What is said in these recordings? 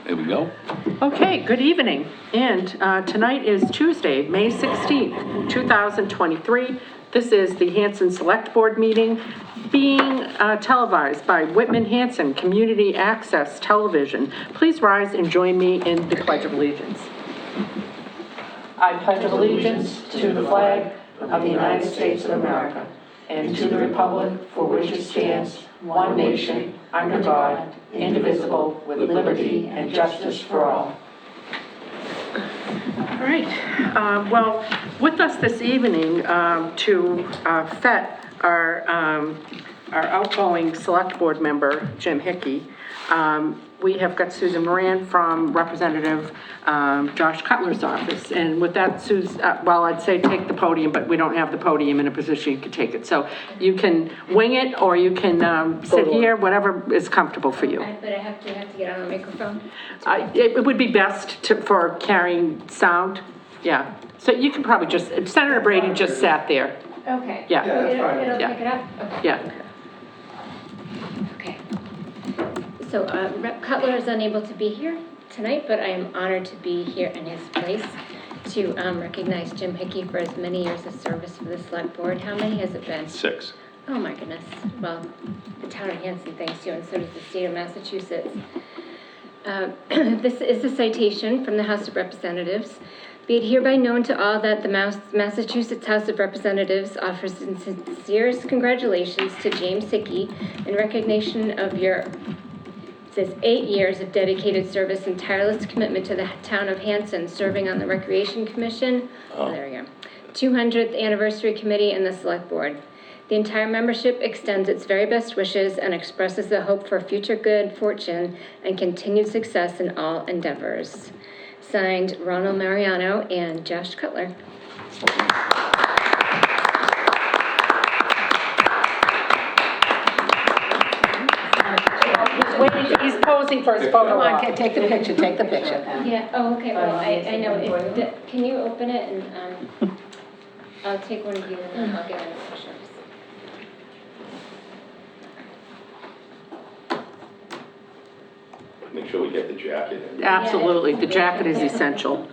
There we go. Okay, good evening. And tonight is Tuesday, May 16th, 2023. This is the Hanson Select Board meeting being televised by Whitman Hanson Community Access Television. Please rise and join me in the Pledge of Allegiance. I pledge allegiance to the flag of the United States of America and to the republic for which it stands, one nation, under God, indivisible, with liberty and justice for all. All right. Well, with us this evening to vet our outgoing select board member, Jim Hickey, we have got Susan Moran from Representative Josh Cutler's office. And with that, Susan, well, I'd say take the podium, but we don't have the podium in a position you can take it. So you can wing it, or you can sit here, whatever is comfortable for you. But I have to get on the microphone? It would be best for carrying sound, yeah. So you can probably just, Senator Brady just sat there. Okay. Yeah. It'll Yeah. pick it up? Okay. Yeah. Okay. So Rep. Cutler is unable to be here tonight, but I am honored to be here in his place to recognize Jim Hickey for his many years of service for the select board. How many has it been? 6. Oh my goodness. Well, the town of Hanson thanks you, and so does the state of Massachusetts. This is a citation from the House of Representatives. Be it hereby known to all that the Massachusetts House of Representatives offers sincerest congratulations to James Hickey in recognition of your 8 years of dedicated service and tireless commitment to the town of Hanson, serving on the Recreation Commission, there we go, 200th Anniversary Committee, and the Select Board. The entire membership extends its very best wishes and expresses the hope for future good fortune and continued success in all endeavors. Signed, Ronald Mariano and Josh Cutler. He's posing for his photo. Come on, take the picture, take the picture. Yeah, oh, okay, well, I know, can you open it and, I'll take one of you and then I'll get in the pictures. Make sure we get the jacket. Absolutely, the jacket is essential.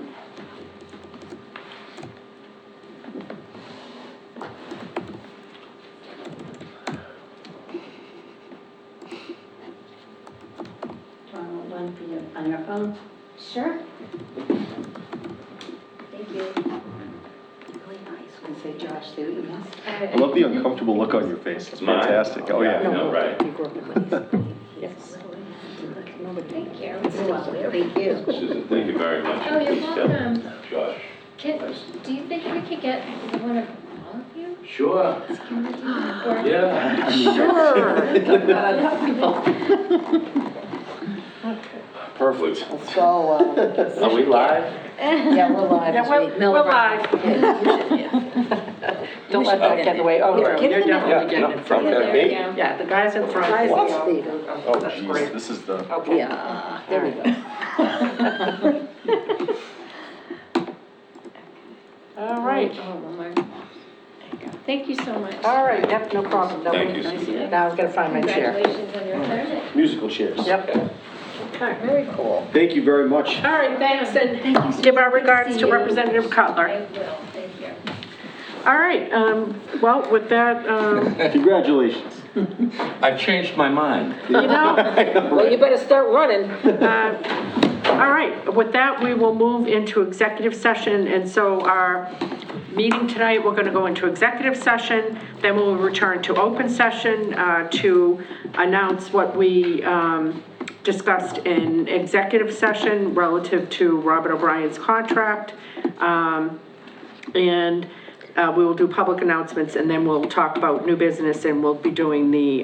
One for you on your phone. Sure. Thank you. Really nice. Want to say Josh too? Yes. I love the uncomfortable look on your face. It's fantastic. Oh, yeah. No, right. Yes. Thank you. Thank you. Susan, thank you very much. Oh, you're welcome. Josh. Do you think we could get one of all of you? Sure. Or- Yeah. Perfect. So, Are we live? yeah, we're live. Yeah, we're live. Don't let that get in the way. Oh, Yeah, you're get in there. definitely getting in front. Okay. There we go. Yeah, the guys in front. Guys, What? Oh, That's geez, great. this is the... Okay. yeah, there we go. All right. Oh, one more. Thank you so much. All right, yep, no problem. No, Thank you, nice. Susan. Now I've got to find my chair. Congratulations on your retirement. Musical chairs. Yep. Okay. Very cool. Thank you very much. All right, thanks, and Thank you, give our Susan. Good regards see to you. Representative I Cutler. will, thank you. All right, well, with that, Congratulations. I've changed my mind. you know, Well, you better start running. all right, with that, we will move into executive session, and so our meeting tonight, we're going to go into executive session, then we'll return to open session to announce what we discussed in executive session relative to Robert O'Brien's contract, and we will do public announcements, and then we'll talk about new business, and we'll be doing the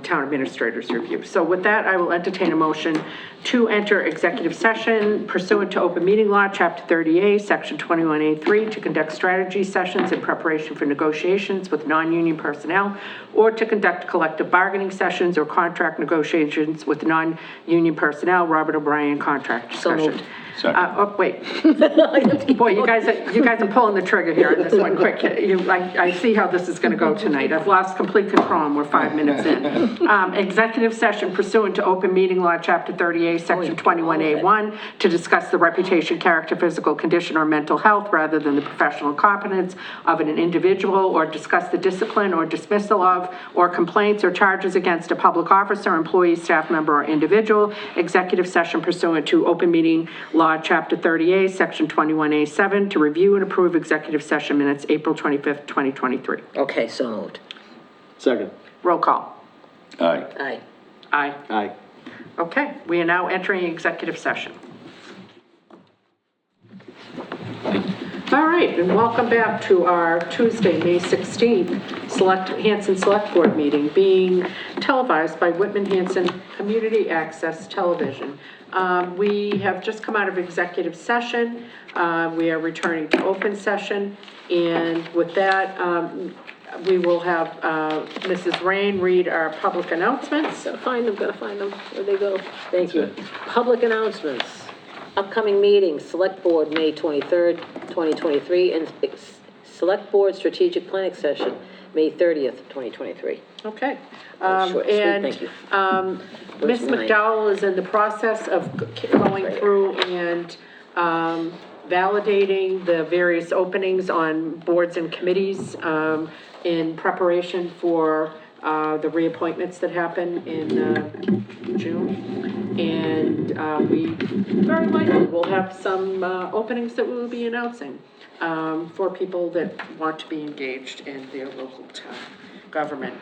town administrator's review. So with that, I will entertain a motion to enter executive session pursuant to open meeting law, chapter 30A, section 21A3, to conduct strategy sessions in preparation for negotiations with non-union personnel, or to conduct collective bargaining sessions or contract negotiations with non-union personnel, Robert O'Brien contract So discussion. moved. Second. Oh, wait. Boy, you guys are pulling the trigger here on this one quick. I see how this is gonna go tonight. I've lost complete control and we're 5 minutes in. Executive session pursuant to open meeting law, chapter 38, section 21A1, to discuss the reputation, character, physical condition, or mental health rather than the professional competence of an individual, or discuss the discipline or dismissal of, or complaints or charges against a public officer, employee, staff member, or individual. Executive session pursuant to open meeting law, chapter 38, section 21A7, to review and approve executive session minutes, April 25th, 2023. Okay, so moved. Second. Roll call. Aye. Aye. Aye. Aye. Okay, we are now entering executive session. All right, and welcome back to our Tuesday, May 16th, Hanson Select Board meeting, being televised by Whitman Hanson Community Access Television. We have just come out of executive session. We are returning to open session, and with that, we will have Mrs. Rain read our public announcements. Gotta find them, where'd they go? Thank you. Public announcements, upcoming meetings, Select Board, May 23rd, 2023, and Select Board Strategic Planning Session, May 30th, 2023. Okay. Short, sweet, And thank you. Ms. Where's mine? McDowell is in the process of going through and validating the various openings on boards and committees in preparation for the reappointments that happen in June. And we very likely will have some openings that we will be announcing for people that want to be engaged in their local town government.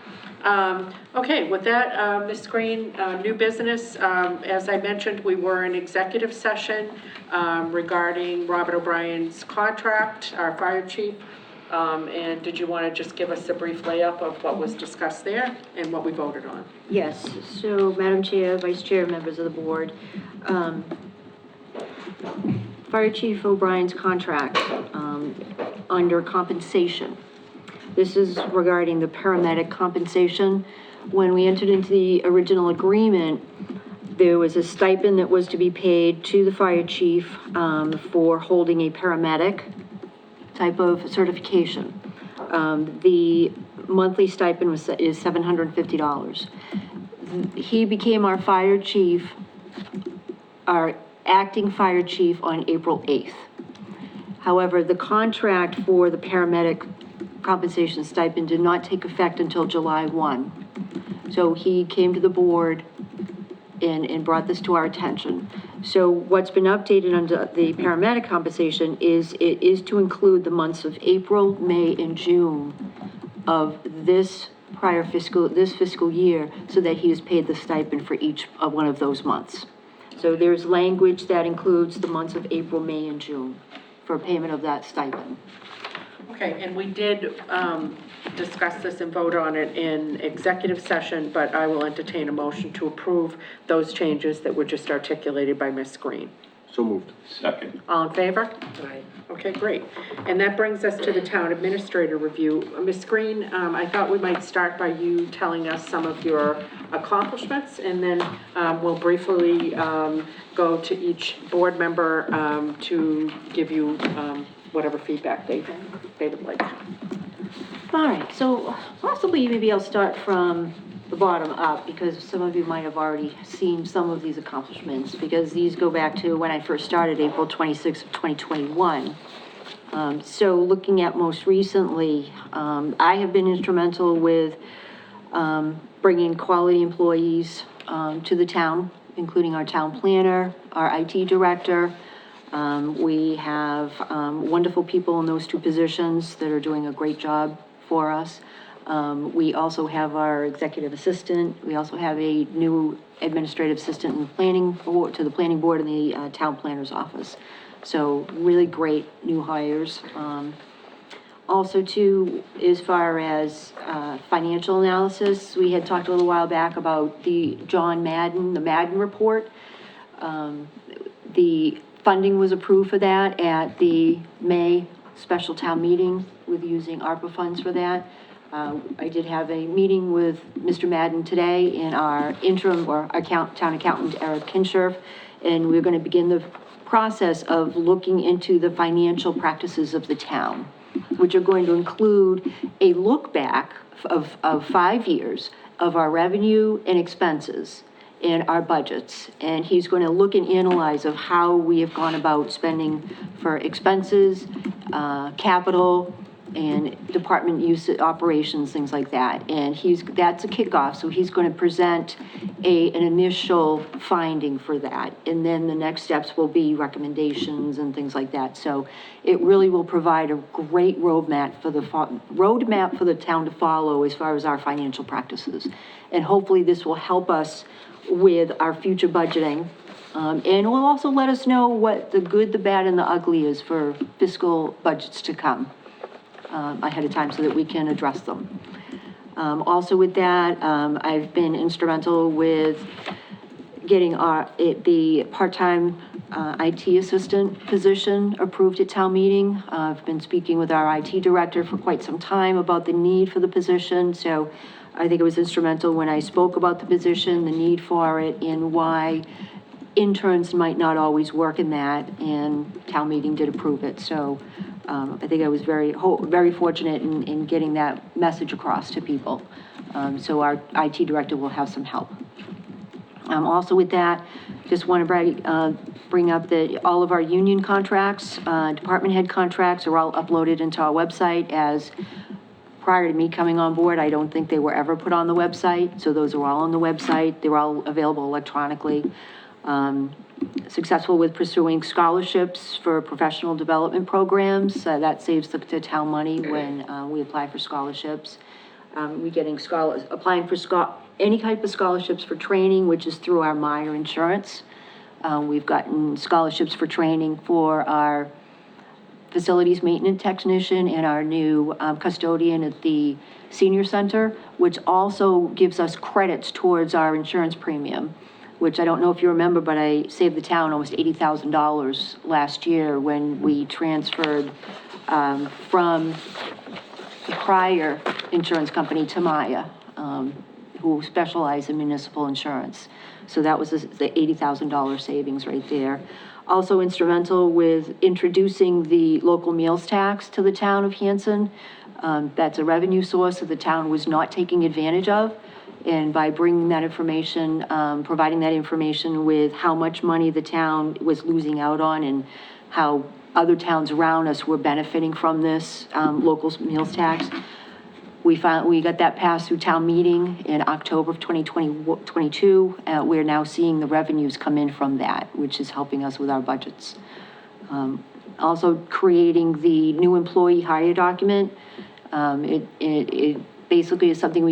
Okay, with that, Ms. Green, new business, as I mentioned, we were in executive session regarding Robert O'Brien's contract, our fire chief. And did you want to just give us a brief layup of what was discussed there and what we voted on? Yes, so Madam Chair, Vice Chair, members of the board, Fire Chief O'Brien's contract under compensation. This is regarding the paramedic compensation. When we entered into the original agreement, there was a stipend that was to be paid to the fire chief for holding a paramedic type of certification. The monthly stipend is $750. He became our fire chief, our acting fire chief on April 8th. However, the contract for the paramedic compensation stipend did not take effect until July 1. So he came to the board and brought this to our attention. So what's been updated under the paramedic compensation is it is to include the months of April, May, and June of this fiscal year, so that he is paid the stipend for each of one of those months. So there's language that includes the months of April, May, and June for payment of that stipend. Okay, and we did discuss this and vote on it in executive session, but I will entertain a motion to approve those changes that were just articulated by Ms. Green. So moved. Second. All in favor? Aye. Okay, great. And that brings us to the town administrator review. Ms. Green, I thought we might start by you telling us some of your accomplishments, and then we'll briefly go to each board member to give you whatever feedback they would like. All right, so possibly maybe I'll start from the bottom up, because some of you might have already seen some of these accomplishments, because these go back to when I first started, April 26th of 2021. So looking at most recently, I have been instrumental with bringing quality employees to the town, including our town planner, our IT director. We have wonderful people in those two positions that are doing a great job for us. We also have our executive assistant. We also have a new administrative assistant in planning board, to the planning board in the town planner's office. So really great new hires. Also too, as far as financial analysis, we had talked a little while back about the Madden report. The funding was approved for that at the May special town meeting with using ARPA funds for that. I did have a meeting with Mr. Madden today and our interim, or our town accountant, Eric Kinshirf, and we're gonna begin the process of looking into the financial practices of the town, which are going to include a look back of 5 years of our revenue and expenses and our budgets. And he's going to look and analyze of how we have gone about spending for expenses, capital, and department use, operations, things like that. And that's a kickoff, so he's going to present an initial finding for that. And then the next steps will be recommendations and things like that. So it really will provide a great roadmap for the town to follow as far as our financial practices. And hopefully this will help us with our future budgeting. And it will also let us know what the good, the bad, and the ugly is for fiscal budgets to come ahead of time so that we can address them. Also with that, I've been instrumental with getting the part-time IT assistant position approved at town meeting. I've been speaking with our IT director for quite some time about the need for the position, so I think it was instrumental when I spoke about the position, the need for it, and why interns might not always work in that, and town meeting did approve it. So I think I was very fortunate in getting that message across to people. So our IT director will have some help. Also with that, just want to bring up that all of our union contracts, department head contracts are all uploaded into our website. As prior to me coming on board, I don't think they were ever put on the website. So those are all on the website. They're all available electronically. Successful with pursuing scholarships for professional development programs. That saves the town money when we apply for scholarships. We're getting applying for any type of scholarships for training, which is through our Meyer Insurance. We've gotten scholarships for training for our facilities maintenance technician and our new custodian at the senior center, which also gives us credits towards our insurance premium, which I don't know if you remember, but I saved the town almost $80,000 last year when we transferred from the prior insurance company to Maya, who specialize in municipal insurance. So that was the $80,000 savings right there. Also instrumental with introducing the local meals tax to the town of Hanson. That's a revenue source that the town was not taking advantage of. And by bringing that information, providing that information with how much money the town was losing out on and how other towns around us were benefiting from this local meals tax, we got that passed through town meeting in October of 2022. We're now seeing the revenues come in from that, which is helping us with our budgets. Also creating the new employee hire document. It basically is something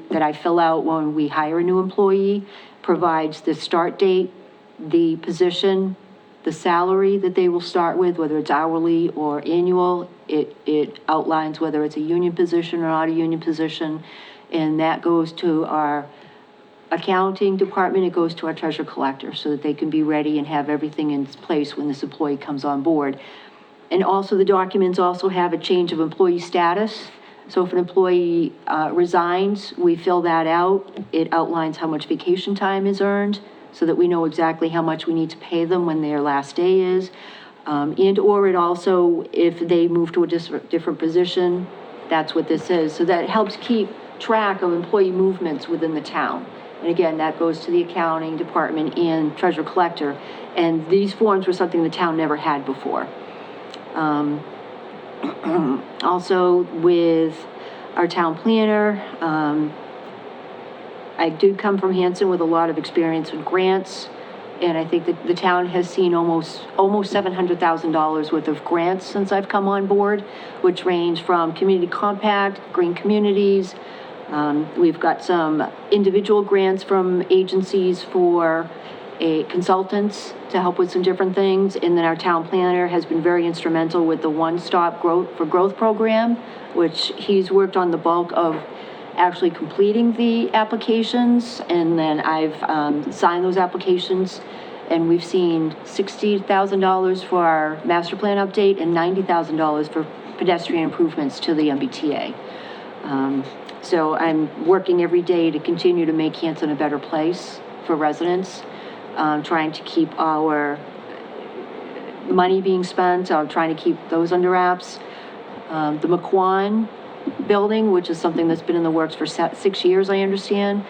that I fill out when we hire a new employee, provides the start date, the position, the salary that they will start with, whether it's hourly or annual. It outlines whether it's a union position or not a union position, and that goes to our accounting department, it goes to our treasurer collector, so that they can be ready and have everything in place when this employee comes on board. And also the documents also have a change of employee status. So if an employee resigns, we fill that out. It outlines how much vacation time is earned so that we know exactly how much we need to pay them when their last day is. And or it also, if they move to a different position, that's what this is. So that helps keep track of employee movements within the town. And again, that goes to the accounting department and treasurer collector. And these forms were something the town never had before. Also with our town planner, I do come from Hanson with a lot of experience with grants, and I think that the town has seen almost $700,000 worth of grants since I've come on board, which range from community compact, green communities. We've got some individual grants from agencies for consultants to help with some different things, and then our town planner has been very instrumental with the one-stop growth program, which he's worked on the bulk of actually completing the applications, and then I've signed those applications, and we've seen $60,000 for our master plan update and $90,000 for pedestrian improvements to the MBTA. So I'm working every day to continue to make Hanson a better place for residents, trying to keep our money being spent, trying to keep those under wraps. The McQuan building, which is something that's been in the works for 6 years, I understand.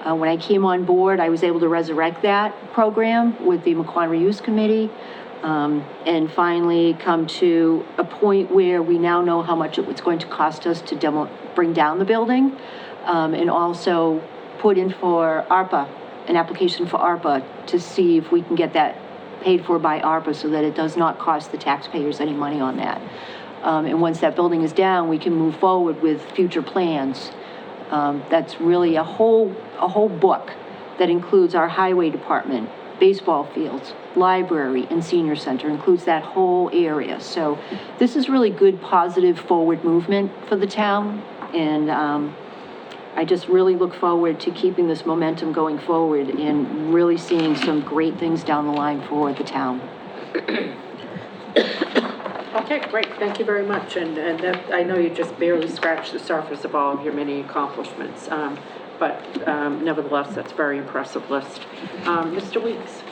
When I came on board, I was able to resurrect that program with the McQuan Reuse Committee, and finally come to a point where we now know how much it was going to cost us to bring down the building, and also put in for ARPA, an application for ARPA, to see if we can get that paid for by ARPA so that it does not cost the taxpayers any money on that. And once that building is down, we can move forward with future plans. That's really a whole book that includes our highway department, baseball fields, library, and senior center, includes that whole area. So this is really good, positive, forward movement for the town, and I just really look forward to keeping this momentum going forward and really seeing some great things down the line for the town. Okay, great, thank you very much, and that, I know you just barely scratched the surface of all of your many accomplishments, but nevertheless, that's a very impressive list. Mr. Weeks?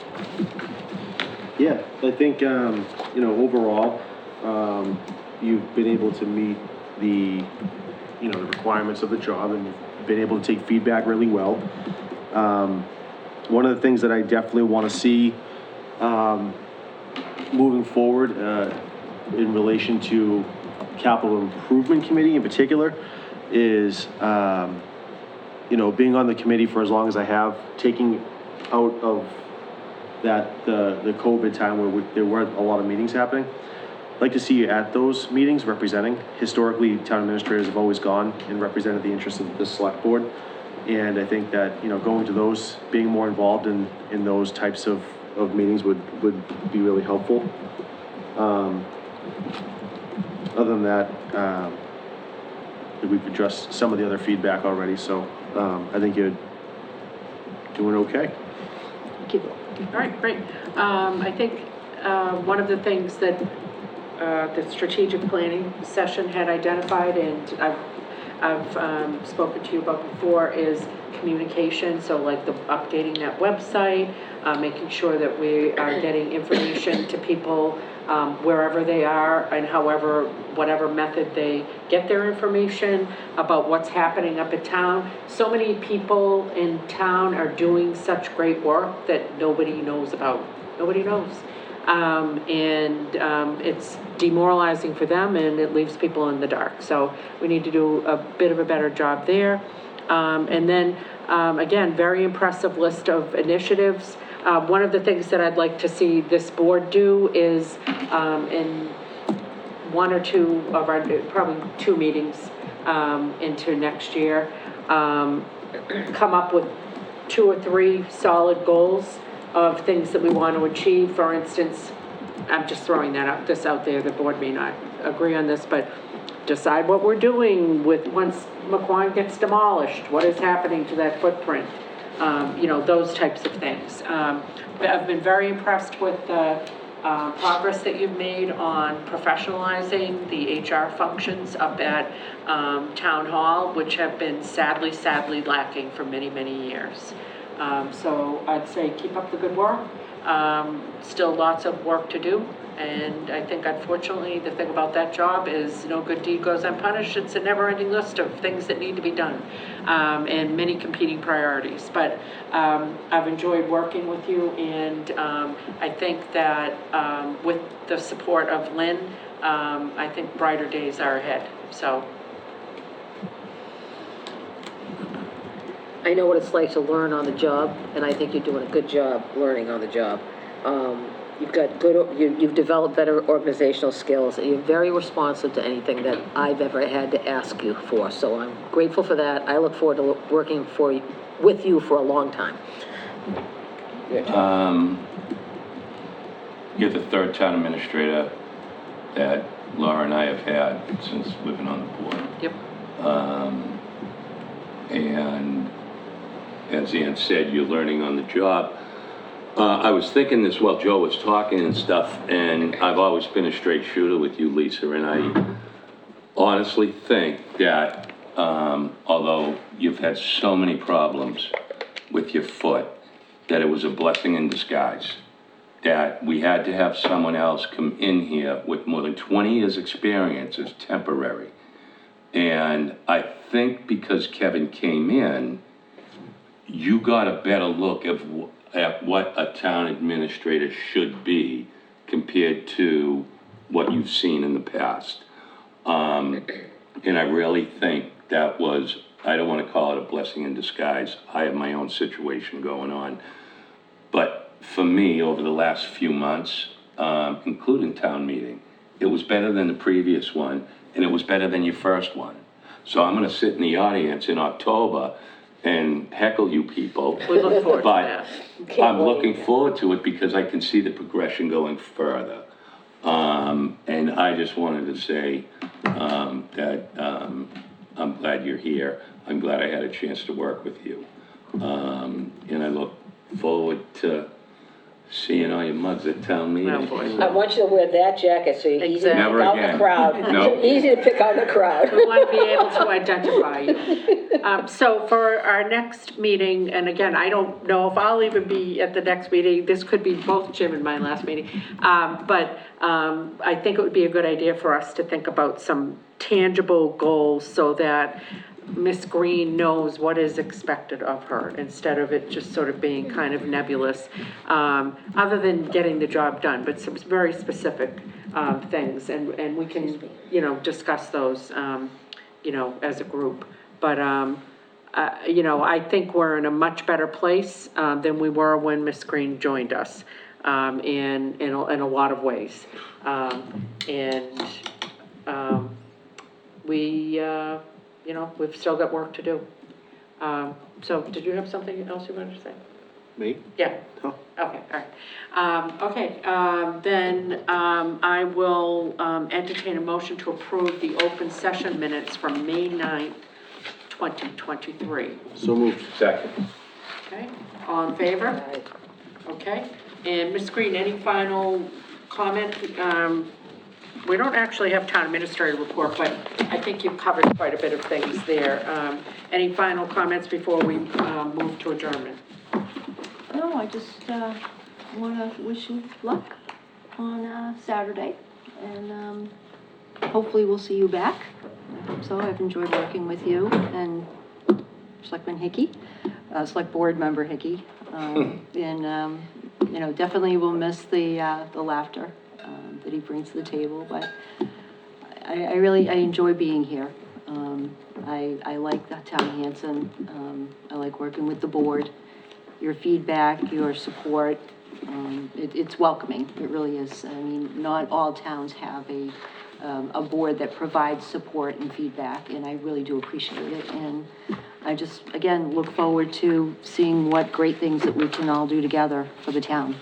Yeah, I think, overall, you've been able to meet the requirements of the job, and you've been able to take feedback really well. One of the things that I definitely want to see, moving forward, in relation to capital improvement committee in particular, is, being on the committee for as long as I have, taking out of that, the COVID time where there weren't a lot of meetings happening. I'd like to see you at those meetings representing. Historically, town administrators have always gone and represented the interests of the select board. And I think that, going to those, being more involved in those types of meetings would be really helpful. Other than that, we've addressed some of the other feedback already, so I think you're doing okay. Thank you. All right, great. I think one of the things that the strategic planning session had identified, and I've spoken to you about before, is communication. So like the updating that website, making sure that we are getting information to people wherever they are and whatever method they get their information about what's happening up in town. So many people in town are doing such great work that nobody knows about. Nobody knows. It's demoralizing for them, and it leaves people in the dark. So we need to do a bit of a better job there. And then, again, very impressive list of initiatives. One of the things that I'd like to see this board do is, in one or two of our, probably 2 meetings into next year, come up with 2 or 3 solid goals of things that we want to achieve. For instance, I'm just throwing this out there, the board may not agree on this, but decide what we're doing with, once McQuan gets demolished, what is happening to that footprint, those types of things. I've been very impressed with the progress that you've made on professionalizing the HR functions up at Town Hall, which have been sadly lacking for many, many years. So I'd say keep up the good work. Still lots of work to do. And I think, unfortunately, the thing about that job is no good deed goes unpunished. It's a never-ending list of things that need to be done, and many competing priorities. But I've enjoyed working with you, and I think that with the support of Lynn, I think brighter days are ahead. So. I know what it's like to learn on the job, and I think you're doing a good job learning on the job. You've developed better organizational skills, and you're very responsive to anything that I've ever had to ask you for. So I'm grateful for that. I look forward to working with you for a long time. You're the 3rd town administrator that Laura and I have had since we've been on the board. Yep. And as Ann said, you're learning on the job. I was thinking this while Joe was talking and stuff, and I've always been a straight shooter with you, Lisa, and I honestly think that although you've had so many problems with your foot, that it was a blessing in disguise. That we had to have someone else come in here with more than 20 years' experience as temporary. And I think because Kevin came in, you got a better look at what a town administrator should be compared to what you've seen in the past. And I really think that was, I don't want to call it a blessing in disguise. I have my own situation going on. But for me, over the last few months, including town meeting, it was better than the previous one, and it was better than your first one. So I'm gonna sit in the audience in October and heckle you people. We look forward to But that. I'm looking forward to it because I can see the progression going further. And I just wanted to say, that, I'm glad you're here. I'm glad I had a chance to work with you. And I look forward to seeing all your mugs at town meeting. Oh, boy. I want you to wear that jacket so you're easy to pick Exactly. Never out in the again. crowd. No. Easy to pick out in the crowd. We want to be able to identify you. So for our next meeting, and again, I don't know if I'll even be at the next meeting, this could be both Jim and my last meeting. But I think it would be a good idea for us to think about some tangible goals so that Miss Green knows what is expected of her, instead of it just sort of being kind of nebulous, other than getting the job done, but some very specific things, and we can, you know, discuss those, you know, as a group. But, you know, I think we're in a much better place than we were when Miss Green joined us, in a lot of ways. We, you know, we've still got work to do. So did you have something else you wanted to say? Me? Yeah. Oh. Okay, all right. Then I will entertain a motion to approve the open session minutes from May 9th, 2023. So moved. Second. Okay, all in favor? Okay, and Ms. Green, any final comment? We don't actually have town administrator report, but I think you've covered quite a bit of things there. Any final comments before we move to adjournment? No, I just want to wish you luck on Saturday, and hopefully we'll see you back. I hope so. I've enjoyed working with you and Selectman Hickey, Select Board Member Hickey, and you know, definitely will miss the laughter that he brings to the table. But I really enjoy being here. I like the town of Hanson. I like working with the board. Your feedback, your support, it's welcoming. It really is. I mean, not all towns have a board that provides support and feedback, and I really do appreciate it. And I just, again, look forward to seeing what great things that we can all do together for the town.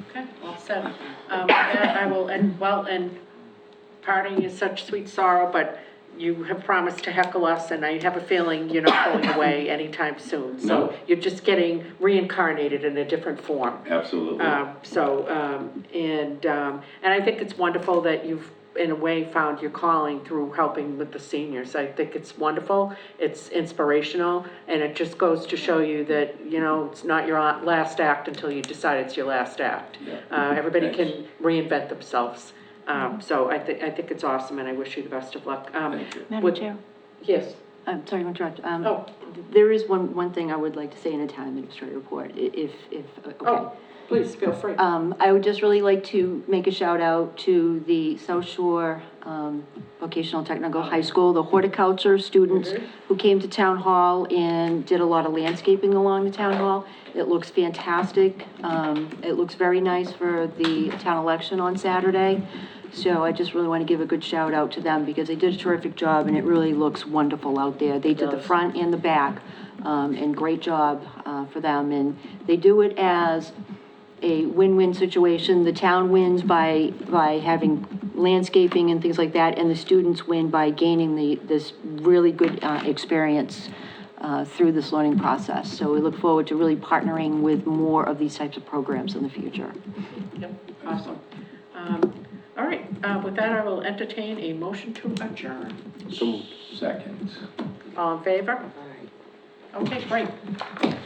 Okay, all set. And I will, and parting is such sweet sorrow, but you have promised to heckle us, and I have a feeling you're not going away anytime soon. So No. you're just getting reincarnated in a different form. Absolutely. And I think it's wonderful that you've, in a way, found your calling through helping with the seniors. I think it's wonderful, it's inspirational, and it just goes to show you that, you know, it's not your last act until you decide it's your last act. Yeah. Everybody Thanks. can reinvent themselves. So I think it's awesome, and I wish you the best of luck. Thank you. Madam Chair, Yes. I'm sorry to interrupt. Oh. There is one thing I would like to say in a town administrator report, if, okay. Oh, please, feel free. I would just really like to make a shout out to the South Shore Vocational Technical High School, the horticulture students who came to town hall and did a lot of landscaping along the town hall. It looks fantastic. It looks very nice for the town election on Saturday. So I just really want to give a good shout out to them because they did a terrific job and it really looks wonderful out there. They did the front and the back, and great job for them. And they do it as a win-win situation. The town wins by having landscaping and things like that, and the students win by gaining this really good experience through this learning process. So we look forward to really partnering with more of these types of programs in the future. Yep, awesome. All right, with that, I will entertain a motion to adjourn. So Second. All in favor? All right. Okay, great.